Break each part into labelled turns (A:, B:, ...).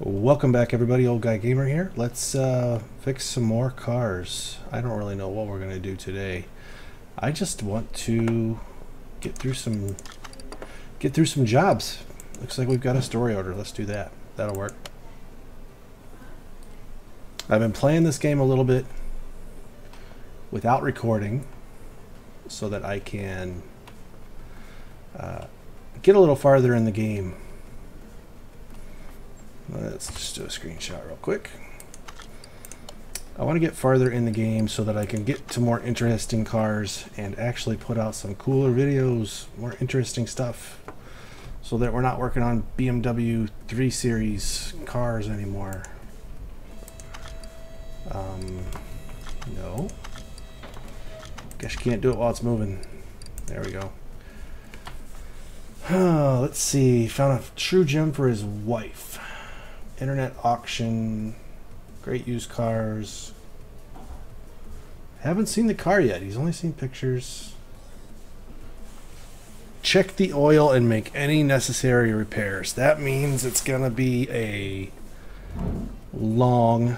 A: Welcome back, everybody. Old Guy Gamer here. Let's fix some more cars. I don't really know what we're gonna do today. I just want to get through some jobs. Looks like we've got a story order. Let's do that. That'll work. I've been playing this game a little bit without recording so that I can get a little farther in the game. Let's just do a screenshot real quick. I want to get farther in the game so that I can get to more interesting cars and actually put out some cooler videos, more interesting stuff, so that we're not working on BMW 3 Series cars anymore. No. Guess you can't do it while it's moving. There we go. Let's see. Found a true gem for his wife. Internet auction. Great used cars. Haven't seen the car yet. He's only seen pictures. Check the oil and make any necessary repairs. That means it's gonna be a long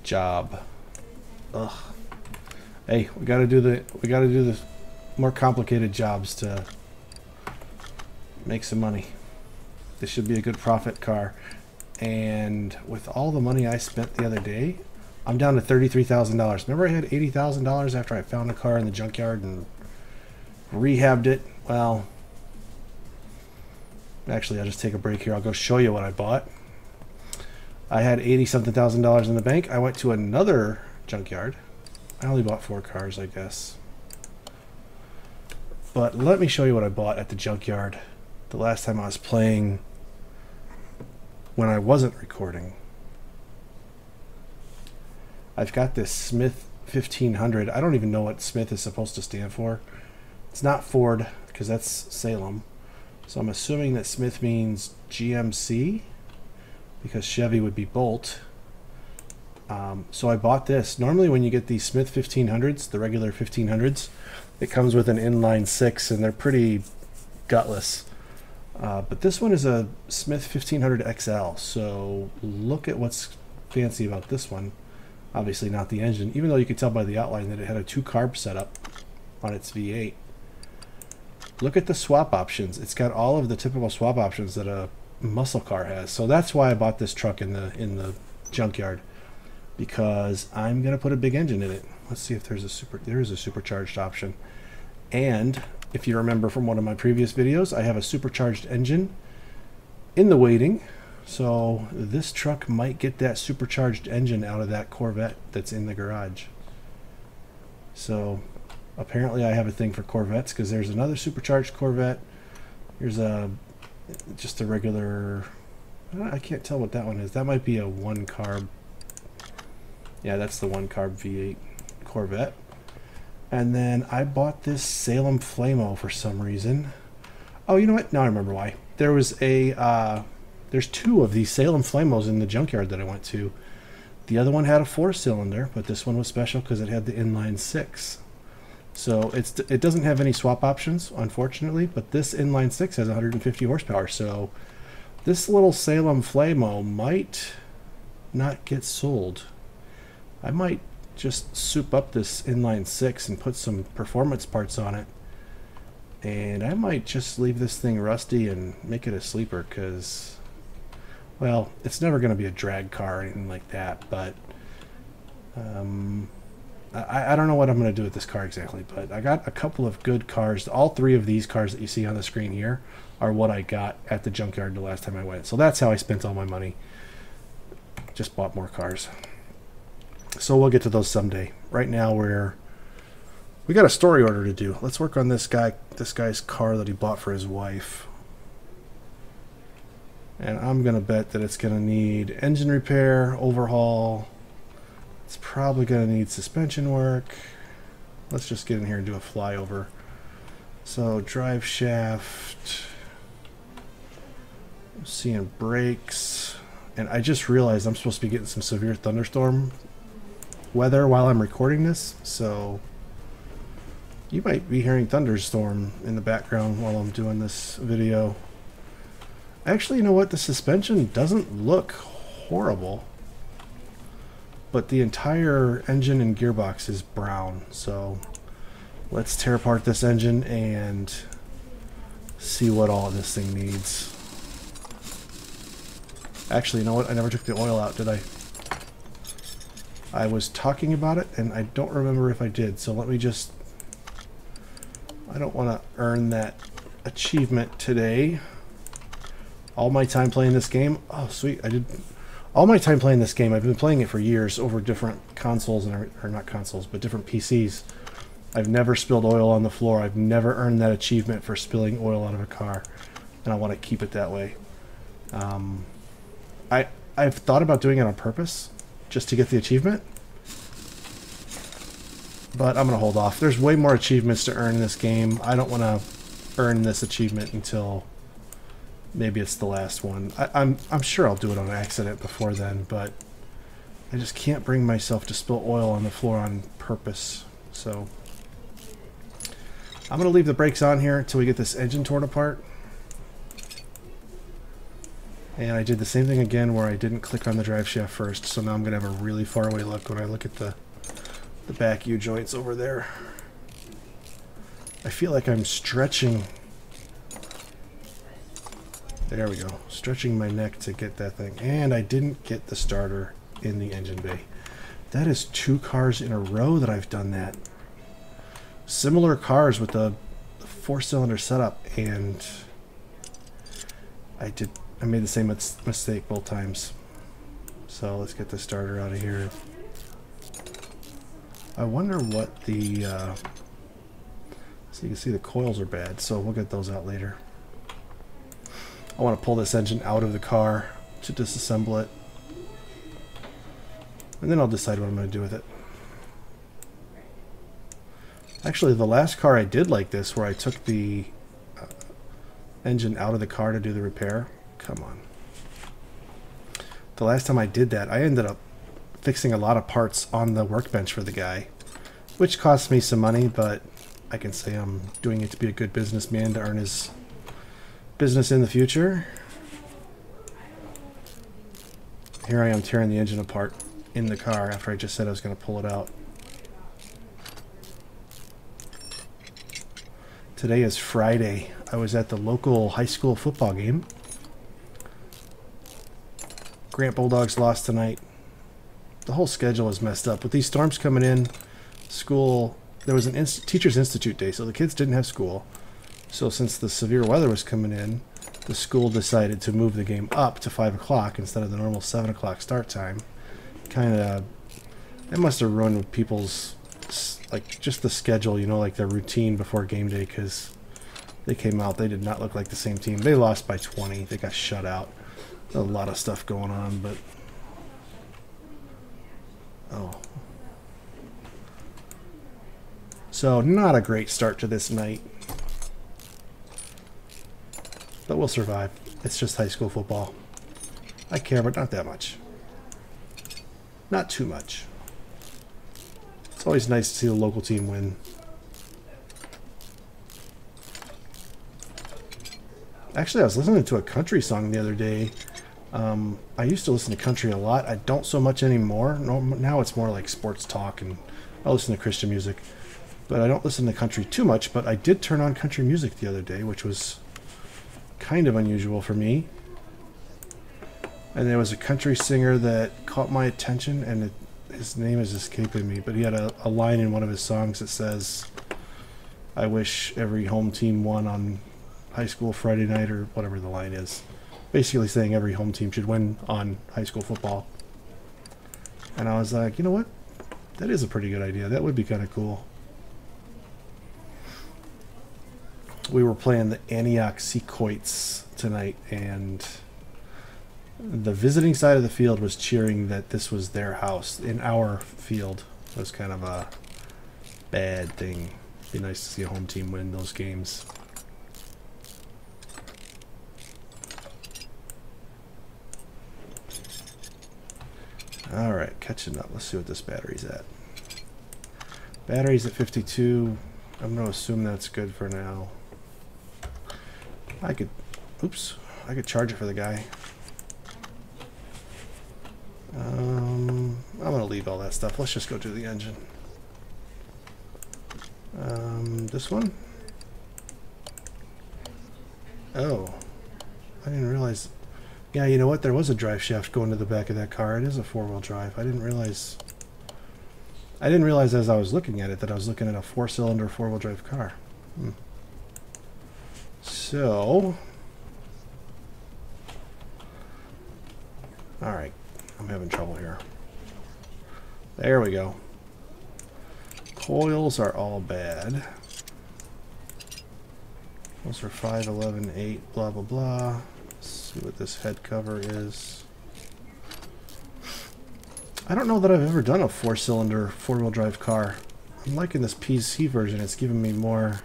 A: job. Ugh. Hey, we gotta do the more complicated jobs to make some money. This should be a good profit car. And with all the money I spent the other day, I'm down to $33,000. Remember I had $80,000 after I found a car in the junkyard and rehabbed it? Well, actually I'll just take a break here. I'll go show you what I bought. I had 80-something thousand dollars in the bank. I went to another junkyard. I only bought 4 cars, I guess. But let me show you what I bought at the junkyard the last time I was playing when I wasn't recording. I've got this Smith 1500. I don't even know what Smith is supposed to stand for. It's not Ford, because that's Salem. So I'm assuming that Smith means GMC, because Chevy would be Bolt. So I bought this. Normally when you get these Smith 1500s, the regular 1500s, it comes with an inline 6 and they're pretty gutless. But this one is a Smith 1500 XL, so look at what's fancy about this one. Obviously not the engine, even though you could tell by the outline that it had a 2-carb setup on its V8. Look at the swap options. It's got all of the typical swap options that a muscle car has. So that's why I bought this truck in the junkyard, because I'm gonna put a big engine in it. Let's see if there is a supercharged option. And if you remember from one of my previous videos, I have a supercharged engine in the waiting. So this truck might get that supercharged engine out of that Corvette that's in the garage. So apparently I have a thing for Corvettes, because there's another supercharged Corvette. Here's just a regular, I can't tell what that one is. That might be a 1-carb. Yeah, that's the 1-carb V8 Corvette. And then I bought this Salem Flamo for some reason. Oh, you know what? Now I remember why. There was there's 2 of these Salem Flamos in the junkyard that I went to. The other one had a 4-cylinder, but this one was special because it had the inline 6. So it doesn't have any swap options, unfortunately, but this inline 6 has 150 horsepower. So this little Salem Flamo might not get sold. I might just soup up this inline 6 and put some performance parts on it, and I might just leave this thing rusty and make it a sleeper, because, well, it's never going to be a drag car or anything like that, but I don't know what I'm going to do with this car exactly. But I got a couple of good cars. All 3 of these cars that you see on the screen here are what I got at the junkyard the last time I went. So that's how I spent all my money. Just bought more cars. So we'll get to those someday. Right now we got a story order to do. Let's work on this guy's car that he bought for his wife. And I'm gonna bet that it's gonna need engine repair, overhaul. It's probably gonna need suspension work. Let's just get in here and do a flyover. So drive shaft. I'm seeing brakes. And I just realized I'm supposed to be getting some severe thunderstorm weather while I'm recording this, so you might be hearing thunderstorm in the background while I'm doing this video. Actually, you know what? The suspension doesn't look horrible. But the entire engine and gearbox is brown. So let's tear apart this engine and see what all this thing needs. Actually, you know what? I never took the oil out, did I? I was talking about it, and I don't remember if I did. So let me just... I don't want to earn that achievement today. All my time playing this game... Oh, sweet. I did... All my time playing this game, I've been playing it for years over different consoles, or not consoles, but different PCs. I've never spilled oil on the floor. I've never earned that achievement for spilling oil out of a car, and I want to keep it that way. I've thought about doing it on purpose, just to get the achievement, but I'm going to hold off. There's way more achievements to earn in this game. I don't want to earn this achievement until maybe it's the last one. I'm sure I'll do it on accident before then, but I just can't bring myself to spill oil on the floor on purpose. So I'm going to leave the brakes on here until we get this engine torn apart. And I did the same thing again where I didn't click on the drive shaft first, so now I'm going to have a really far away look when I look at the back U-joints over there. I feel like I'm stretching... There we go. Stretching my neck to get that thing. And I didn't get the starter in the engine bay. That is 2 cars in a row that I've done that. Similar cars with the 4-cylinder setup, and I made the same mistake both times. So let's get the starter out of here. I wonder what the... so you can see the coils are bad, so we'll get those out later. I want to pull this engine out of the car to disassemble it. And then I'll decide what I'm going to do with it. Actually, the last car I did like this, where I took the engine out of the car to do the repair. Come on. The last time I did that, I ended up fixing a lot of parts on the workbench for the guy, which cost me some money, but I can say I'm doing it to be a good businessman to earn his business in the future. Here I am tearing the engine apart in the car after I just said I was going to pull it out. Today is Friday. I was at the local high school football game. Grant Bulldogs lost tonight. The whole schedule is messed up. With these storms coming in, school, there was an Teachers Institute Day, so the kids didn't have school. So since the severe weather was coming in, the school decided to move the game up to 5 o'clock instead of the normal 7 o'clock start time. Kind of, it must have ruined people's, like, just the schedule, you know, like their routine before game day, because they came out, they did not look like the same team. They lost by 20. They got shut out. A lot of stuff going on, but... Oh. So, not a great start to this night. But we'll survive. It's just high school football. I care, but not that much. Not too much. It's always nice to see the local team win. Actually, I was listening to a country song the other day. I used to listen to country a lot. I don't so much anymore. Now it's more like sports talk, and I listen to Christian music. But I don't listen to country too much, but I did turn on country music the other day, which was kind of unusual for me. And there was a country singer that caught my attention, and his name is escaping me, but he had a line in one of his songs that says, "I wish every home team won on high school Friday night," or whatever the line is. Basically saying every home team should win on high school football. And I was like, you know what? That is a pretty good idea. That would be kind of cool. We were playing the Antioch Sequoias tonight, and the visiting side of the field was cheering that this was their house in our field. It was kind of a bad thing. It'd be nice to see a home team win those games. Alright, catching up. Let's see what this battery's at. Battery's at 52. I'm going to assume that's good for now. I I could charge it for the guy. I'm gonna leave all that stuff. Let's just go do the engine. This one? Oh, I didn't realize. Yeah, you know what? There was a drive shaft going to the back of that car. It is a four-wheel drive. I didn't realize. I didn't realize as I was looking at it that I was looking at a four-cylinder, four-wheel drive car. So, all right, I'm having trouble here. There we go. Coils are all bad. Those are 5, 11, 8, blah, blah, blah. Let's see what this head cover is. I don't know that I've ever done a four-cylinder, four-wheel drive car. I'm liking this PC version. It's giving me more,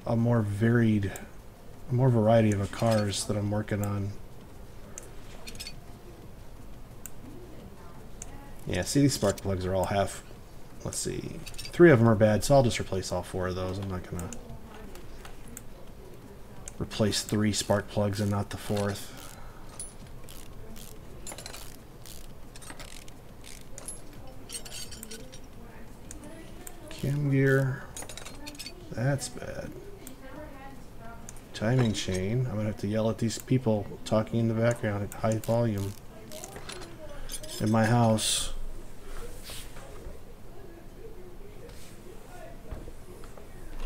A: a more varied, more variety of cars that I'm working on. Yeah, see, these spark plugs are all half. Let's see. 3 of them are bad, so I'll just replace all 4 of those. I'm not going to replace 3 spark plugs and not the 4th. Cam gear. That's bad. Timing chain. I'm going to have to yell at these people talking in the background at high volume in my house.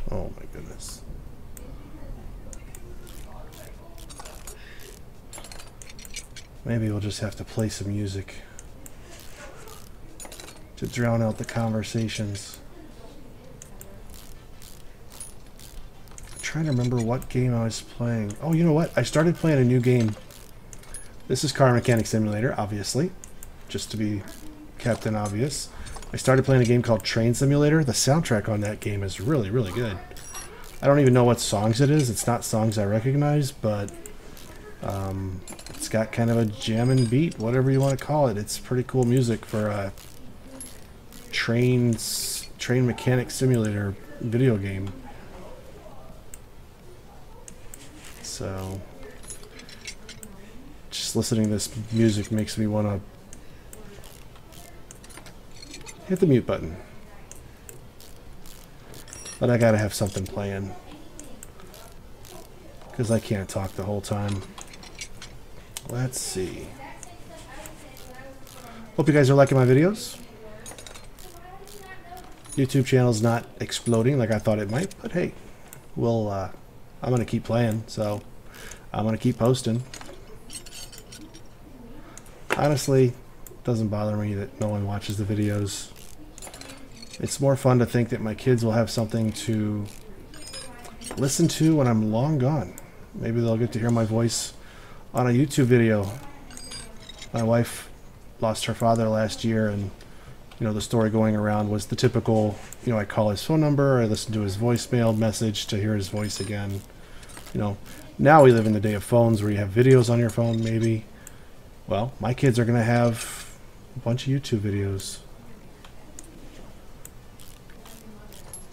A: Oh my goodness. Maybe we'll just have to play some music to drown out the conversations. I'm trying to remember what game I was playing. Oh, you know what? I started playing a new game. This is Car Mechanic Simulator, obviously. Just to be Captain Obvious. I started playing a game called Train Simulator. The soundtrack on that game is really, really good. I don't even know what songs it is. It's not songs I recognize, but it's got kind of a jammin' beat, whatever you want to call it. It's pretty cool music for a train mechanic simulator video game. So, just listening to this music makes me want to hit the mute button. But I gotta have something playing, because I can't talk the whole time. Let's see. Hope you guys are liking my videos. YouTube channel's not exploding like I thought it might, but hey, we'll I'm gonna keep playing, so I'm gonna keep posting. Honestly, it doesn't bother me that no one watches the videos. It's more fun to think that my kids will have something to listen to when I'm long gone. Maybe they'll get to hear my voice on a YouTube video. My wife lost her father last year, and you know, the story going around was the typical, you know, I call his phone number, I listen to his voicemail message to hear his voice again. You know, now we live in the day of phones where you have videos on your phone, maybe. Well, my kids are going to have a bunch of YouTube videos.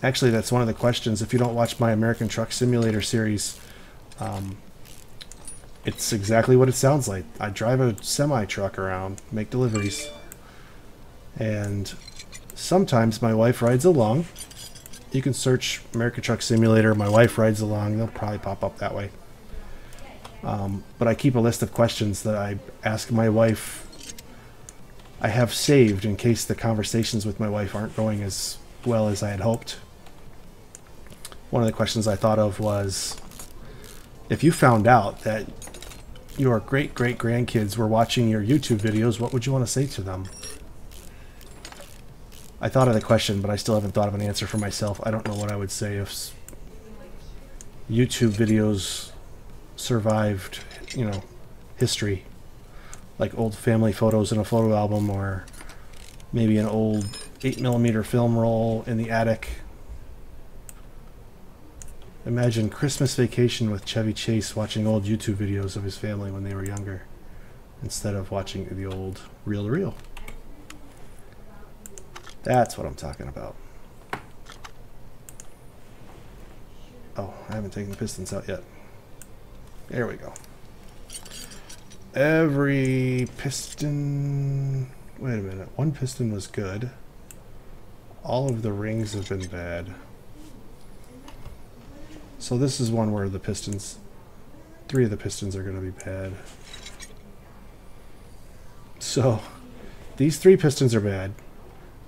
A: Actually, that's one of the questions. If you don't watch my American Truck Simulator series, it's exactly what it sounds like. I drive a semi-truck around, make deliveries, and sometimes my wife rides along. You can search American Truck Simulator, my wife rides along. They'll probably pop up that way. But I keep a list of questions that I ask my wife. I have saved in case the conversations with my wife aren't going as well as I had hoped. One of the questions I thought of was, if you found out that your great-great-grandkids were watching your YouTube videos, what would you want to say to them? I thought of the question, but I still haven't thought of an answer for myself. I don't know what I would say if YouTube videos survived, you know, history. Like old family photos in a photo album, or maybe an old 8mm film roll in the attic. Imagine Christmas Vacation with Chevy Chase watching old YouTube videos of his family when they were younger, instead of watching the old reel-to-reel. That's what I'm talking about. Oh, I haven't taken the pistons out yet. There we go. Every piston... Wait a minute. One piston was good. All of the rings have been bad. So this is one where the pistons... 3 of the pistons are going to be bad. So, these 3 pistons are bad.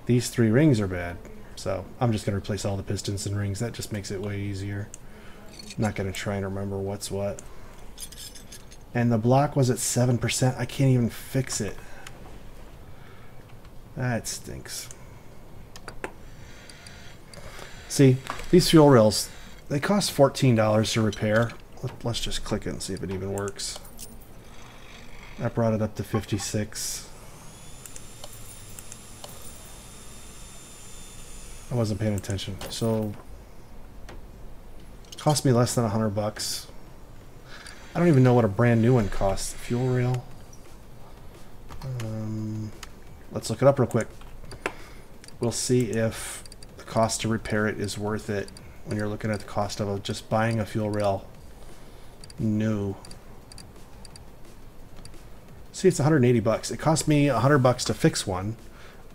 A: These 3 rings are bad. So, I'm just going to replace all the pistons and rings. That just makes it way easier. I'm not going to try and remember what's what. And the block was at 7%. I can't even fix it. That stinks. See, these fuel rails, they cost $14 to repair. Let's just click it and see if it even works. That brought it up to 56. I wasn't paying attention. So, it cost me less than $100. I don't even know what a brand new one costs. Fuel rail. Let's look it up real quick. We'll see if the cost to repair it is worth it when you're looking at the cost of just buying a fuel rail new. See, it's 180 bucks. It cost me $100 to fix one,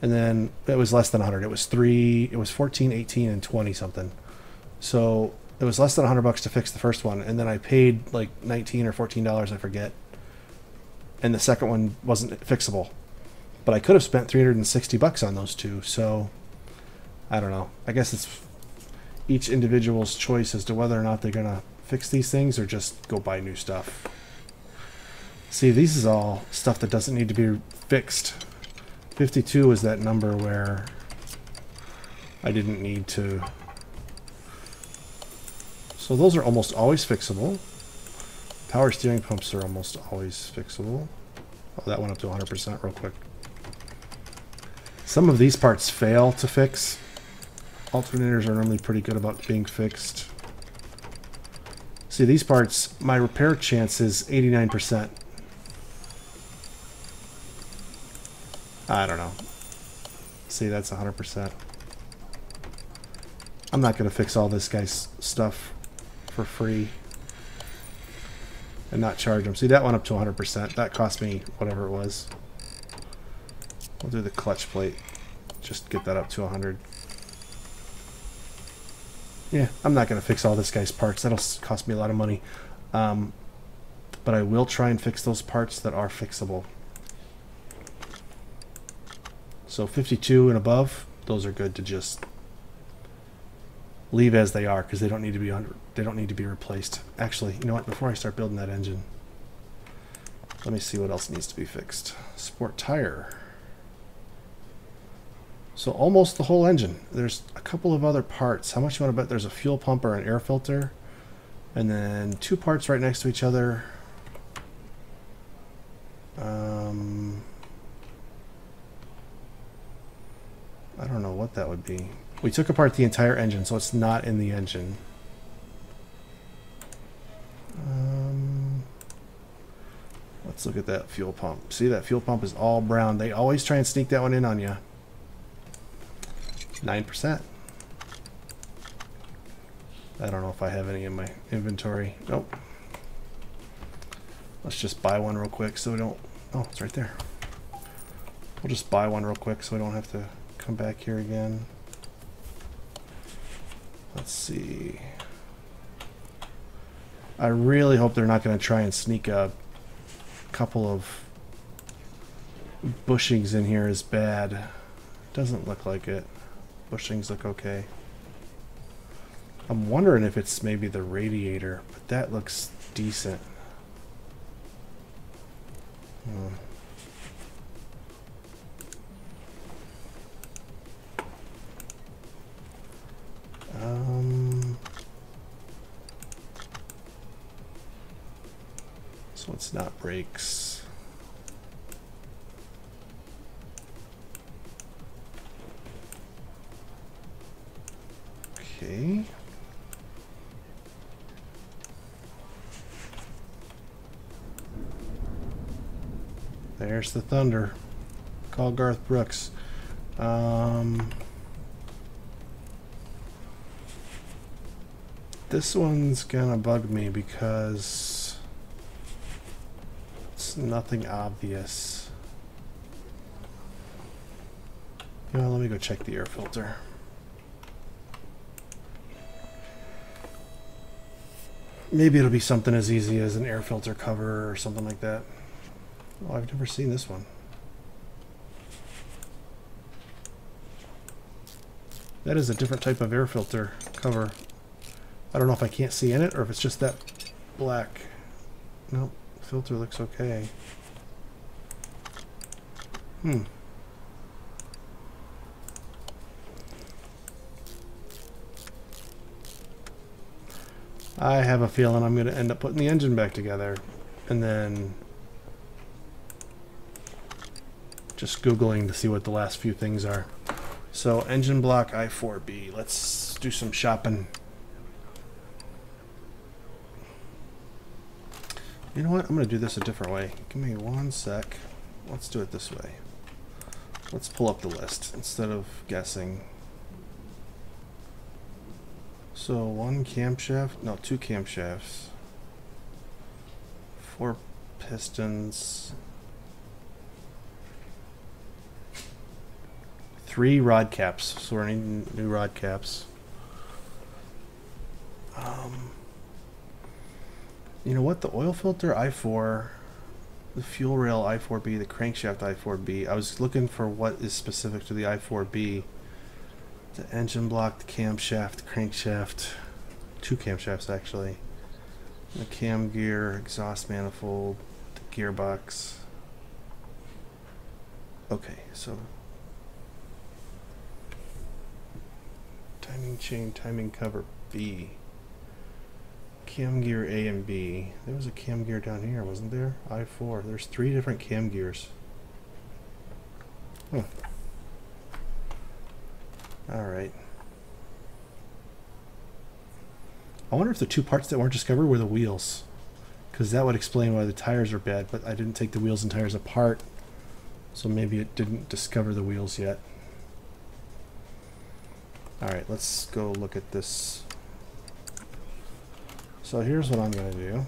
A: and then it was less than 100. It was 14, 18, and 20 something. So it was less than $100 to fix the first one, and then I paid like $19 or $14, I forget. And the second one wasn't fixable. But I could have spent 360 bucks on those two, so I don't know. I guess it's each individual's choice as to whether or not they're gonna fix these things or just go buy new stuff. See, these is all stuff that doesn't need to be fixed. 52 is that number where I didn't need to. So those are almost always fixable. Power steering pumps are almost always fixable. Oh, that went up to 100% real quick. Some of these parts fail to fix. Alternators are normally pretty good about being fixed. See, these parts, my repair chance is 89%. I don't know. See, that's 100%. I'm not going to fix all this guy's stuff for free and not charge him. See, that went up to 100%. That cost me whatever it was. We'll do the clutch plate. Just get that up to 100. Yeah, I'm not going to fix all this guy's parts. That'll cost me a lot of money. But I will try and fix those parts that are fixable. So 52 and above, those are good to just leave as they are because they don't need to be replaced. Actually, you know what? Before I start building that engine, let me see what else needs to be fixed. Sport tire. So almost the whole engine. There's a couple of other parts. How much you want to bet? There's a fuel pump or an air filter, and then 2 parts right next to each other. I don't know what that would be. We took apart the entire engine, so it's not in the engine. Let's look at that fuel pump. See, that fuel pump is all brown. They always try and sneak that one in on you. 9%. I don't know if I have any in my inventory. Nope. Let's just buy one real quick so we don't... Oh, it's right there. We'll just buy one real quick so we don't have to come back here again. Let's see. I really hope they're not going to try and sneak a couple of bushings in here as bad. Doesn't look like it. Bushings look okay. I'm wondering if it's maybe the radiator, but that looks decent. So it's not brakes. Okay. There's the thunder. Call Garth Brooks. This one's gonna bug me because nothing obvious. Well, let me go check the air filter. Maybe it'll be something as easy as an air filter cover or something like that. Oh, I've never seen this one. That is a different type of air filter cover. I don't know if I can't see in it or if it's just that black. Nope, filter looks okay. I have a feeling I'm going to end up putting the engine back together and then just Googling to see what the last few things are. So engine block I4B. Let's do some shopping. You know what? I'm going to do this a different way. Give me one sec. Let's do it this way. Let's pull up the list instead of guessing. So one camshaft, no, two camshafts, 4 pistons, 3 rod caps. So we're needing new rod caps. You know what? The oil filter I4, the fuel rail I4B, the crankshaft I4B. I was looking for what is specific to the I4B. The engine block, the camshaft, the crankshaft, 2 camshafts actually, the cam gear, exhaust manifold, the gearbox. Okay, so timing chain, timing cover B, cam gear A and B. There was a cam gear down here, wasn't there? I4. There's 3 different cam gears. Huh. Alright. I wonder if the 2 parts that weren't discovered were the wheels. Because that would explain why the tires are bad, but I didn't take the wheels and tires apart. So maybe it didn't discover the wheels yet. Alright, let's go look at this. So here's what I'm going to do. I'm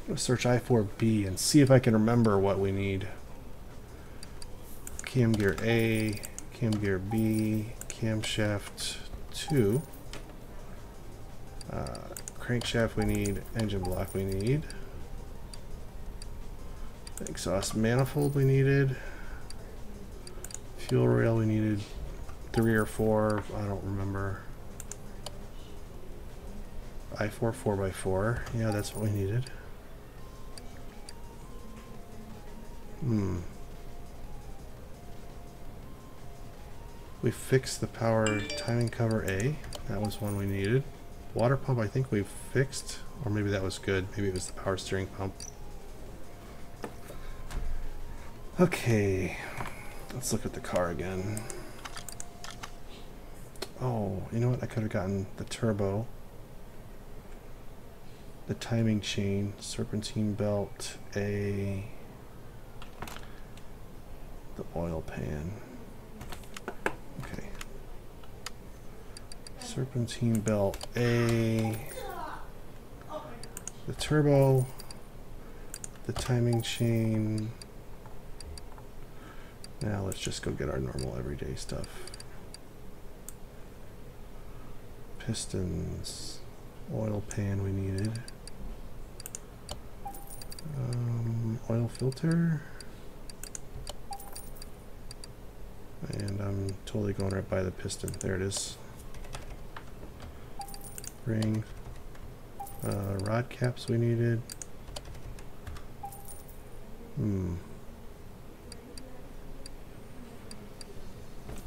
A: going to search I4B and see if I can remember what we need. Cam gear A, cam gear B, camshaft 2, crankshaft we need, engine block we need, exhaust manifold we needed, fuel rail we needed 3 or 4, I don't remember. I4 4x4, yeah, that's what we needed. We fixed the power timing cover A. That was one we needed. Water pump I think we fixed. Or maybe that was good. Maybe it was the power steering pump. Okay. Let's look at the car again. Oh, you know what? I could have gotten the turbo. The timing chain. Serpentine belt. A. The oil pan. Okay. Serpentine belt A, the turbo, the timing chain. Now let's just go get our normal everyday stuff. Pistons, oil pan we needed, oil filter. And I'm totally going right by the piston. There it is. Ring. Rod caps we needed. I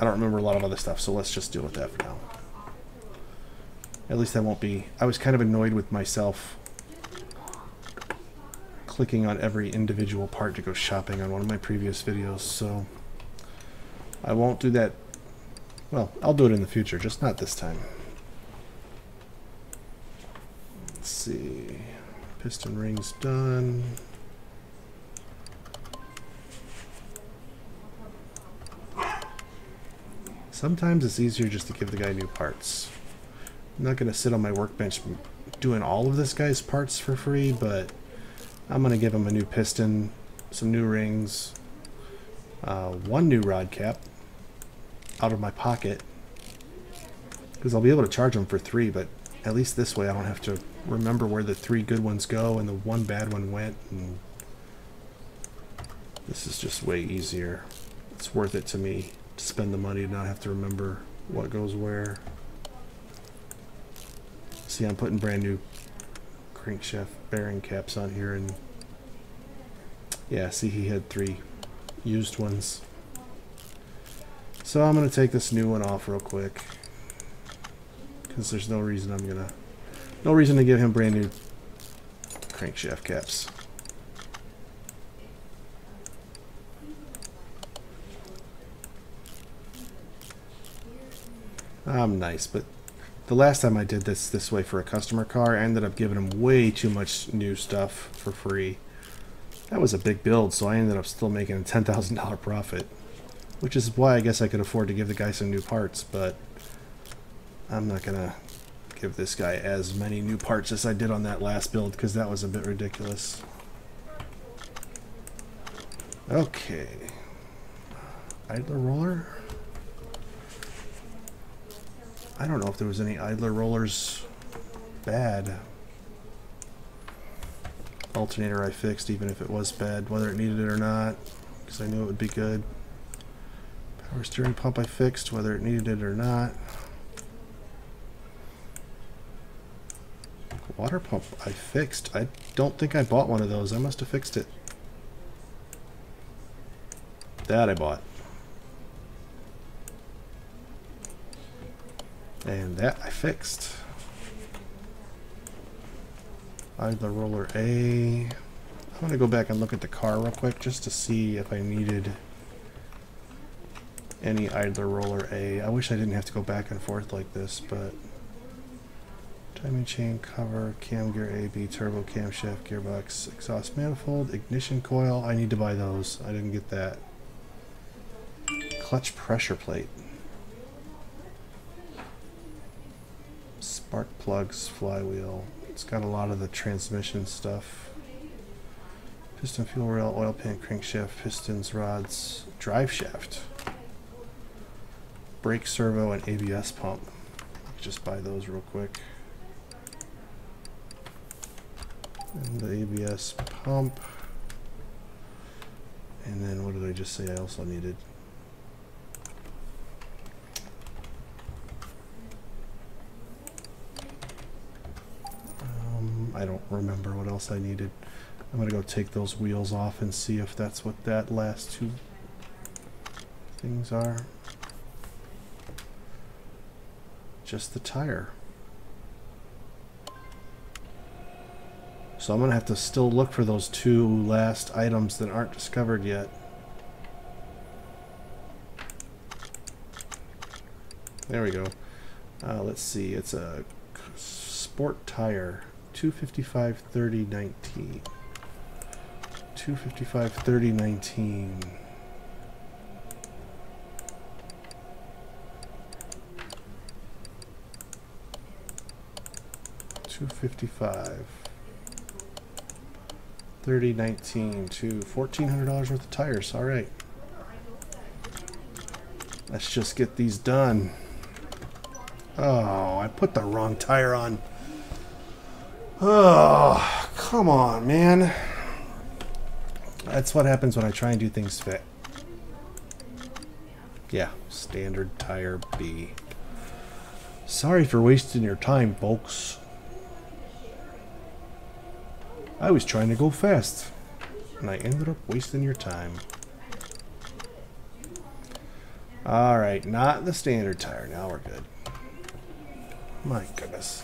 A: don't remember a lot of other stuff, so let's just deal with that for now. At least I won't be... I was kind of annoyed with myself clicking on every individual part to go shopping on one of my previous videos, so... I won't do that. Well, I'll do it in the future, just not this time. Let's see. Piston rings done. Sometimes it's easier just to give the guy new parts. I'm not going to sit on my workbench doing all of this guy's parts for free, but I'm going to give him a new piston, some new rings, one new rod cap out of my pocket, because I'll be able to charge them for 3, but at least this way I don't have to remember where the 3 good ones go and the 1 bad one went. And this is just way easier. It's worth it to me to spend the money to not have to remember what goes where. See, I'm putting brand new crankshaft bearing caps on here, and yeah, see, he had 3 used ones. So I'm going to take this new one off real quick, because there's no reason no reason to give him brand new crankshaft caps. I'm nice, but the last time I did this way for a customer car, I ended up giving him way too much new stuff for free. That was a big build, so I ended up still making a $10,000 profit, which is why I guess I could afford to give the guy some new parts, but I'm not going to give this guy as many new parts as I did on that last build, because that was a bit ridiculous. Okay. Idler roller? I don't know if there was any idler rollers bad. Alternator I fixed, even if it was bad, whether it needed it or not, because I knew it would be good. Power steering pump I fixed, whether it needed it or not. Water pump I fixed. I don't think I bought one of those. I must have fixed it. That I bought. And that I fixed. Idler roller A. I'm going to go back and look at the car real quick just to see if I needed any idler roller A. I wish I didn't have to go back and forth like this, but timing chain cover, cam gear A, B, turbo, camshaft, gearbox, exhaust manifold, ignition coil. I need to buy those. I didn't get that. Clutch pressure plate. Spark plugs, flywheel. It's got a lot of the transmission stuff. Piston, fuel rail, oil pan, crankshaft, pistons, rods, drive shaft, brake servo, and ABS pump. Just buy those real quick. And the ABS pump. And then what did I just say I also needed? I don't remember what else I needed. I'm going to go take those wheels off and see if that's what that last 2 things are. Just the tire. So I'm going to have to still look for those 2 last items that aren't discovered yet. There we go. Let's see. It's a sport tire. 255/30/19. 255/30/19. $255/30/19 to $1,400 worth of tires. All right. Let's just get these done. Oh, I put the wrong tire on. Oh, come on, man. That's what happens when I try and do things fit. Yeah, standard tire B. Sorry for wasting your time, folks. I was trying to go fast, and I ended up wasting your time. Alright, not the standard tire. Now we're good. My goodness.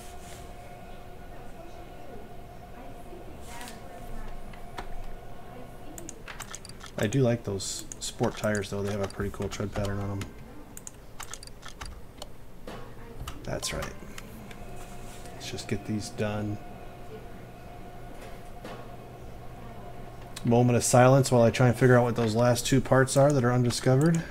A: I do like those sport tires, though. They have a pretty cool tread pattern on them. That's right. Let's just get these done. Moment of silence while I try and figure out what those last 2 parts are that are undiscovered.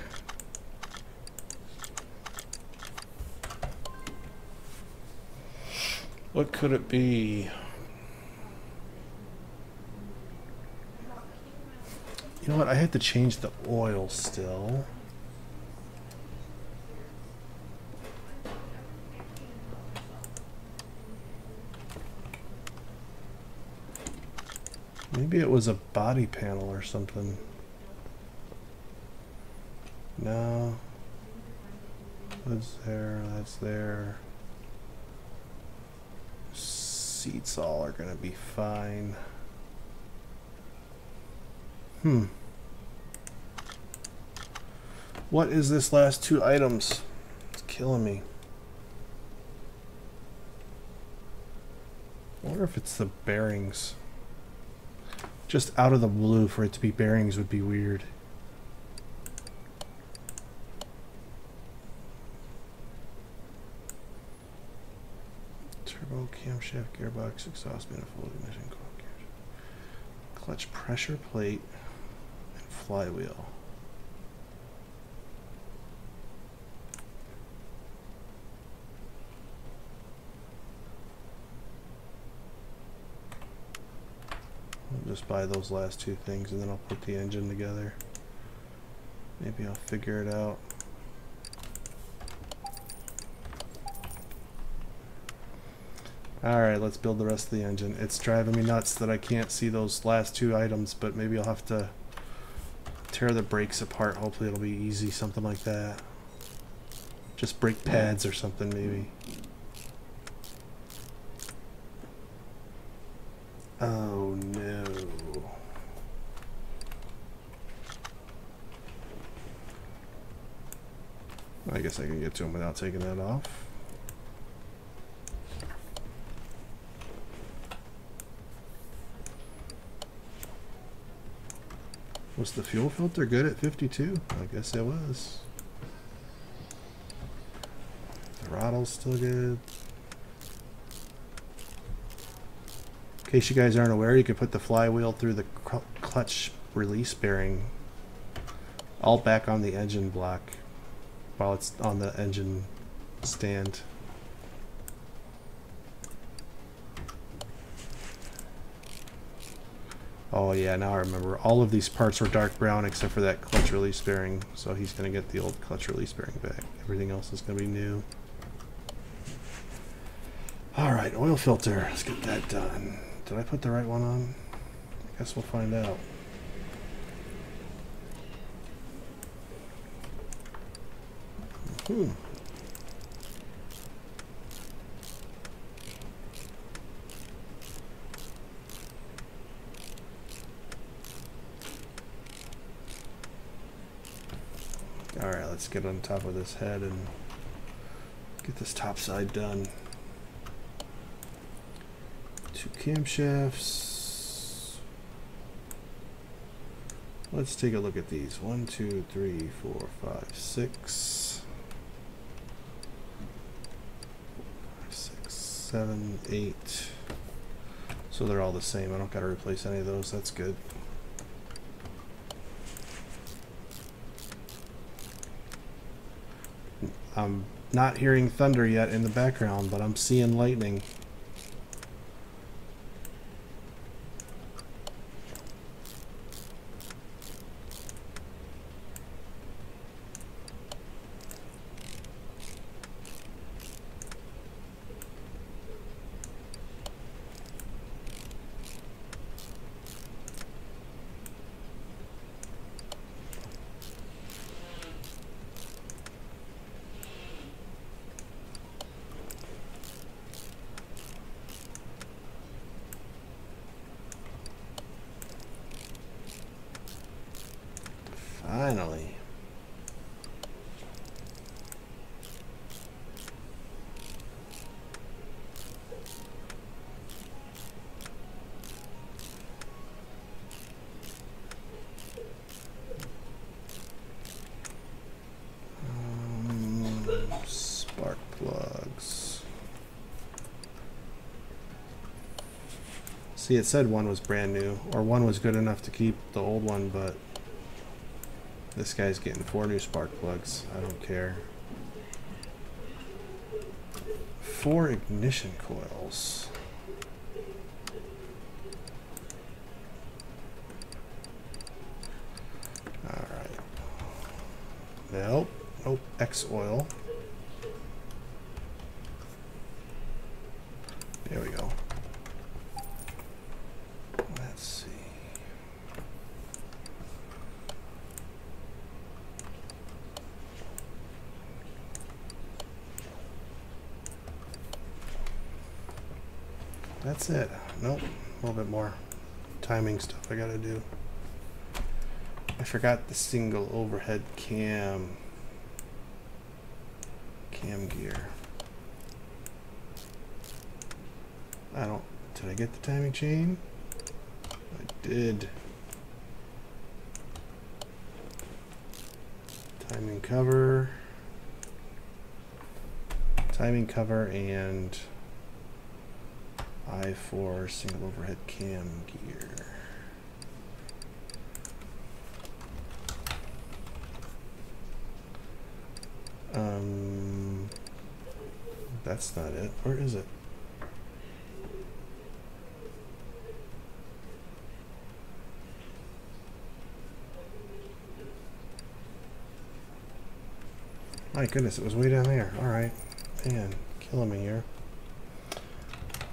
A: What could it be? know what? I had to change the oil still. Maybe it was a body panel or something. No. That's there, that's there. Seats all are gonna be fine. What is this last two items? It's killing me. I wonder if it's the bearings. Just out of the blue for it to be bearings would be weird. Turbo, camshaft, gearbox, exhaust manifold, ignition coil, clutch pressure plate, and flywheel. I'll just buy those last two things and then I'll put the engine together. Maybe I'll figure it out. Alright, let's build the rest of the engine. It's driving me nuts that I can't see those last two items, but maybe I'll have to tear the brakes apart. Hopefully it'll be easy, something like that. Just brake pads or something, maybe. Oh no. I guess I can get to him without taking that off. Was the fuel filter good at 52? I guess it was. Throttle's still good. In case you guys aren't aware, you can put the flywheel through the clutch release bearing all back on the engine block while it's on the engine stand. Oh yeah, now I remember. All of these parts were dark brown except for that clutch release bearing, so he's going to get the old clutch release bearing back. Everything else is going to be new. Alright, oil filter. Let's get that done. Did I put the right one on? I guess we'll find out. Alright, let's get on top of this head and get this top side done. Two camshafts. Let's take a look at these. 1, 2, 3, 4, 5, 6. 6, 7, 8. So they're all the same. I don't gotta replace any of those. That's good. I'm not hearing thunder yet in the background, but I'm seeing lightning. Finally. Spark plugs. See, it said one was brand new, or one was good enough to keep the old one, but this guy's getting 4 new spark plugs. I don't care. 4 ignition coils. X oil. There we go. Let's see. That's it. Nope. A little bit more timing stuff I gotta do. I forgot the single overhead cam gear. Did I get the timing chain? I did. Timing cover, and I4 single overhead cam gear. That's not it. Where is it? My goodness, it was way down there. Alright. Man, killing me here.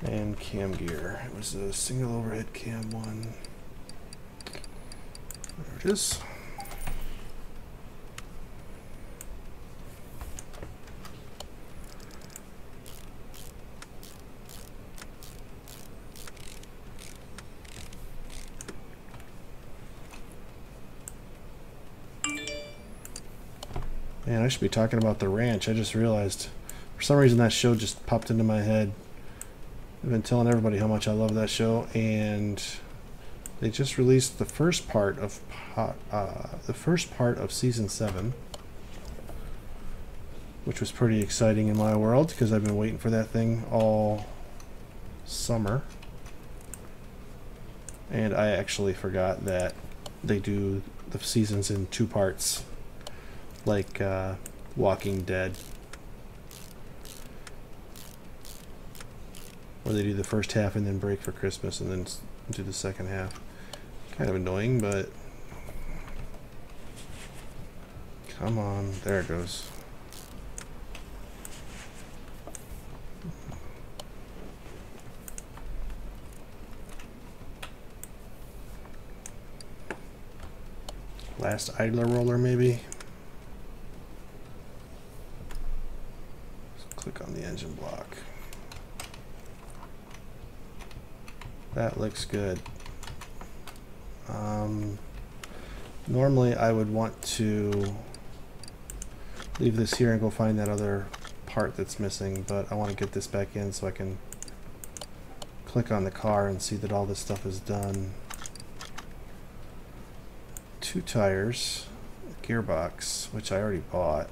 A: And cam gear. It was a single overhead cam one. There it is. Man, I should be talking about the ranch. I just realized, for some reason, that show just popped into my head. I've been telling everybody how much I love that show, and they just released the first part of season 7, which was pretty exciting in my world because I've been waiting for that thing all summer. And I actually forgot that they do the seasons in 2 parts. Like Walking Dead, where they do the first half and then break for Christmas and then do the second half. Kind of annoying, but come on, there it goes. Last idler roller, maybe. Click on the engine block. That looks good. Normally I would want to leave this here and go find that other part that's missing, but I want to get this back in so I can click on the car and see that all this stuff is done. 2 tires, gearbox, which I already bought.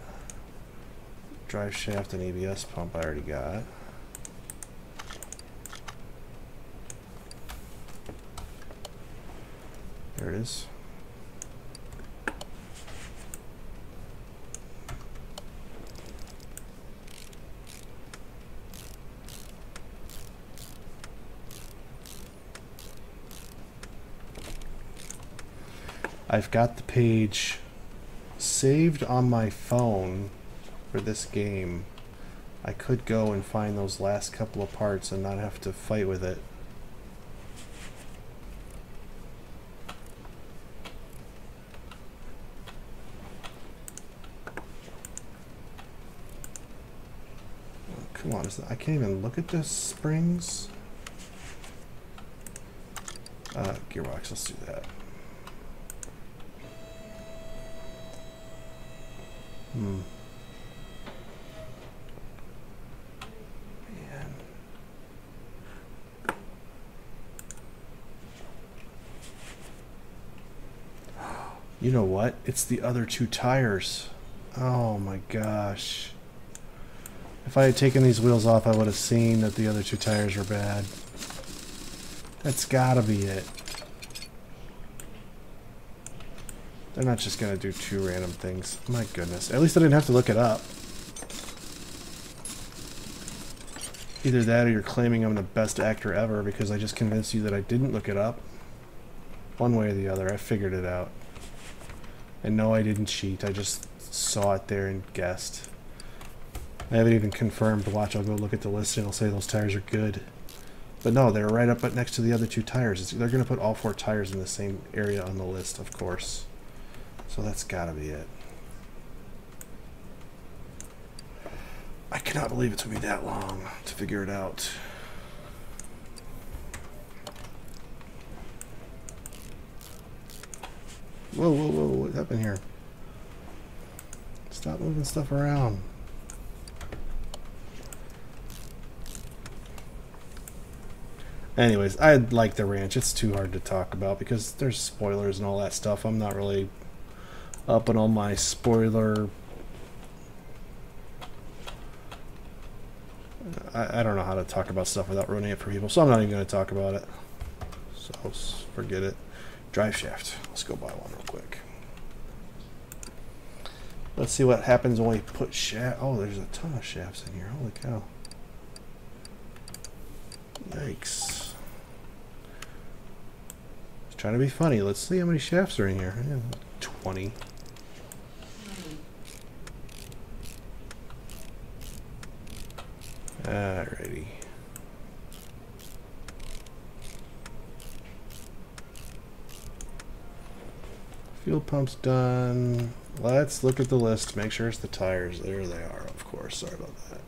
A: Drive shaft and ABS pump I already got. There it is. I've got the page saved on my phone for this game. I could go and find those last couple of parts and not have to fight with it. Oh, come on, I can't even look at the springs. Gearbox, let's do that. You know what? It's the other 2 tires. Oh my gosh. If I had taken these wheels off, I would have seen that the other 2 tires were bad. That's gotta be it. They're not just gonna do 2 random things. My goodness. At least I didn't have to look it up. Either that or you're claiming I'm the best actor ever because I just convinced you that I didn't look it up. One way or the other, I figured it out. And no, I didn't cheat. I just saw it there and guessed. I haven't even confirmed. Watch, I'll go look at the list and I'll say those tires are good. But no, they're right up next to the other 2 tires. They're going to put all 4 tires in the same area on the list, of course. So that's got to be it. I cannot believe it took me that long to figure it out. Whoa, whoa, whoa, what happened here? Stop moving stuff around. Anyways, I like the ranch. It's too hard to talk about because there's spoilers and all that stuff. I'm not really up on all my spoiler. I don't know how to talk about stuff without ruining it for people, so I'm not even going to talk about it. So forget it. Drive shaft. Let's go buy one real quick. Let's see what happens when we put shaft. Oh, there's a ton of shafts in here. Holy cow. Yikes. Trying to be funny. Let's see how many shafts are in here. Yeah, 20. Alrighty. Fuel pump's done. Let's look at the list. Make sure it's the tires. There they are, of course. Sorry about that.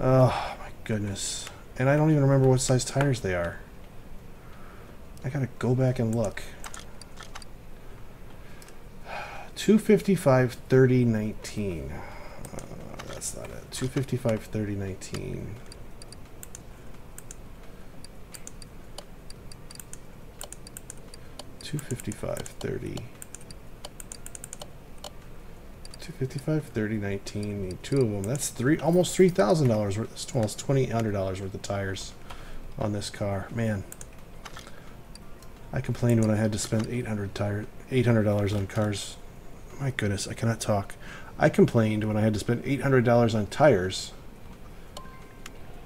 A: Oh, my goodness. And I don't even remember what size tires they are. I gotta go back and look. 255 30 19. That's not it. 255 30 19. $255.30.19. Need 2 of them. That's almost $3,000 worth. That's almost $2,800 worth of tires on this car. Man, I complained when I had to spend $800 on cars. My goodness, I cannot talk. I complained when I had to spend $800 on tires.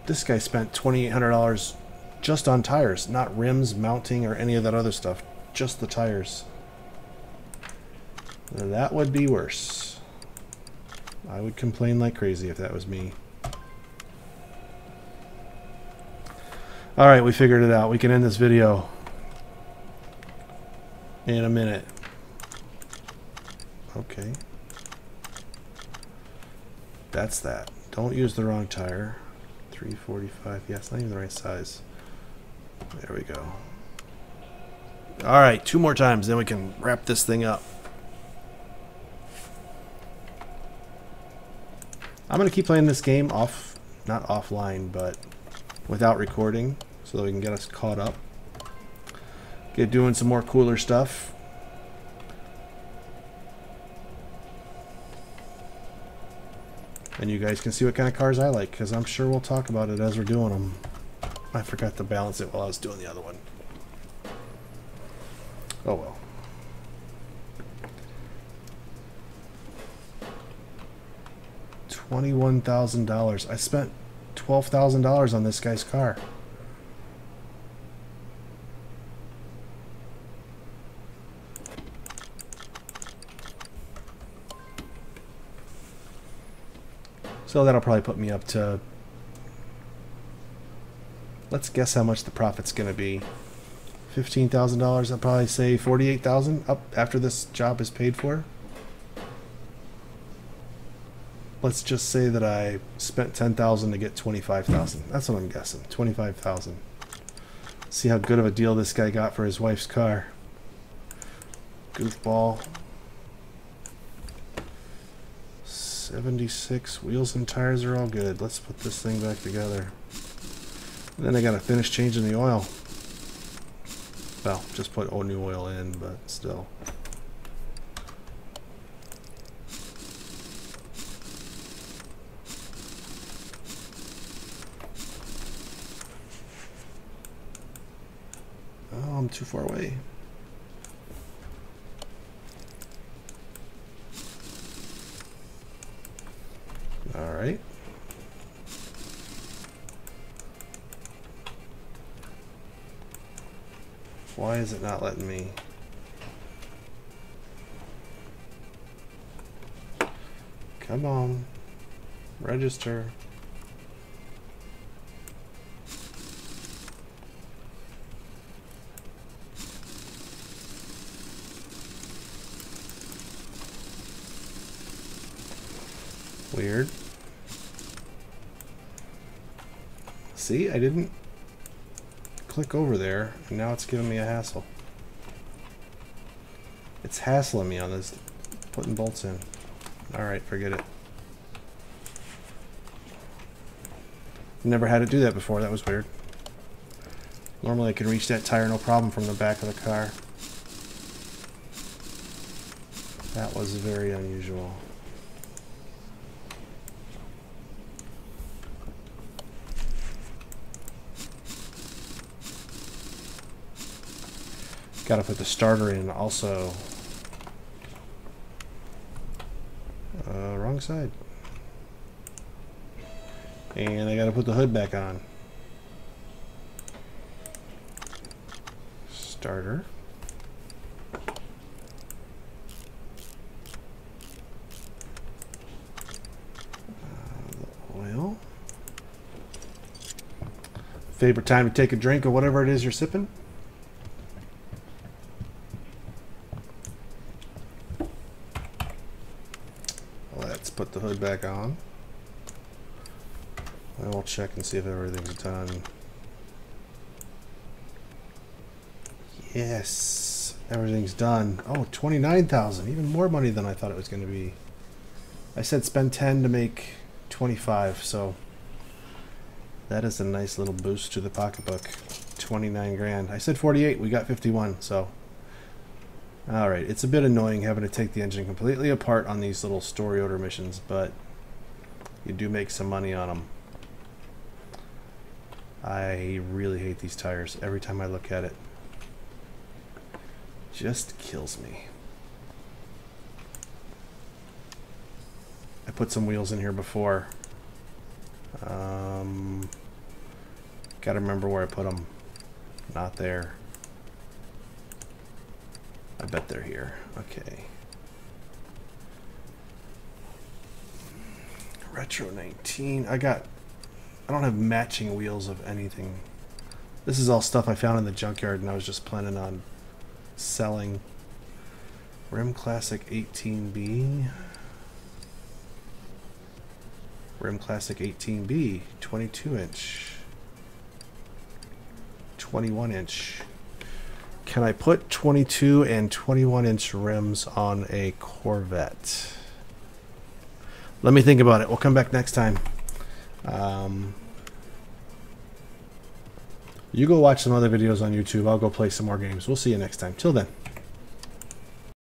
A: This guy spent $2,800 just on tires, not rims, mounting, or any of that other stuff. Just the tires. That would be worse. I would complain like crazy if that was me. Alright, we figured it out. We can end this video in a minute. Okay. That's that. Don't use the wrong tire. 345. Yeah, it's not even the right size. There we go. Alright, 2 more times, then we can wrap this thing up. I'm going to keep playing this game not offline, but without recording, so that we can get us caught up. Get doing some more cooler stuff. And you guys can see what kind of cars I like, because I'm sure we'll talk about it as we're doing them. I forgot to balance it while I was doing the other one. Oh well. $21,000. I spent $12,000 on this guy's car. So that'll probably put me up to, let's guess how much the profit's going to be. $15,000. I'll probably say $48,000 up after this job is paid for. Let's just say that I spent $10,000 to get $25,000. That's what I'm guessing. $25,000. See how good of a deal this guy got for his wife's car. Goofball. 76 wheels and tires are all good. Let's put this thing back together. And then I gotta finish changing the oil. Well, just put new oil in, but still. Oh, I'm too far away. All right. Why is it not letting me? Come on. Register. Weird. See, I didn't click over there, and now it's giving me a hassle. It's hassling me on this, putting bolts in. Alright, forget it. Never had it do that before, that was weird. Normally I can reach that tire no problem from the back of the car. That was very unusual. Got to put the starter in also. Wrong side. And I got to put the hood back on. Starter. The oil. Favorite time to take a drink of whatever it is you're sipping? Let's put the hood back on. And we'll check and see if everything's done. Yes, everything's done. Oh, 29,000, even more money than I thought it was going to be. I said spend 10 to make 25, so that is a nice little boost to the pocketbook. 29 grand. I said 48, we got 51, so. Alright, it's a bit annoying having to take the engine completely apart on these little story order missions, but you do make some money on them. I really hate these tires every time I look at it. Just kills me. I put some wheels in here before. Gotta remember where I put them. Not there. I bet they're here. Okay. Retro 19. I don't have matching wheels of anything. This is all stuff I found in the junkyard and I was just planning on selling. Rim Classic 18B. Rim Classic 18B. 22 inch. 21 inch. Can I put 22 and 21 inch rims on a Corvette? Let me think about it. We'll come back next time. You go watch some other videos on YouTube. I'll go play some more games. We'll see you next time. Till then.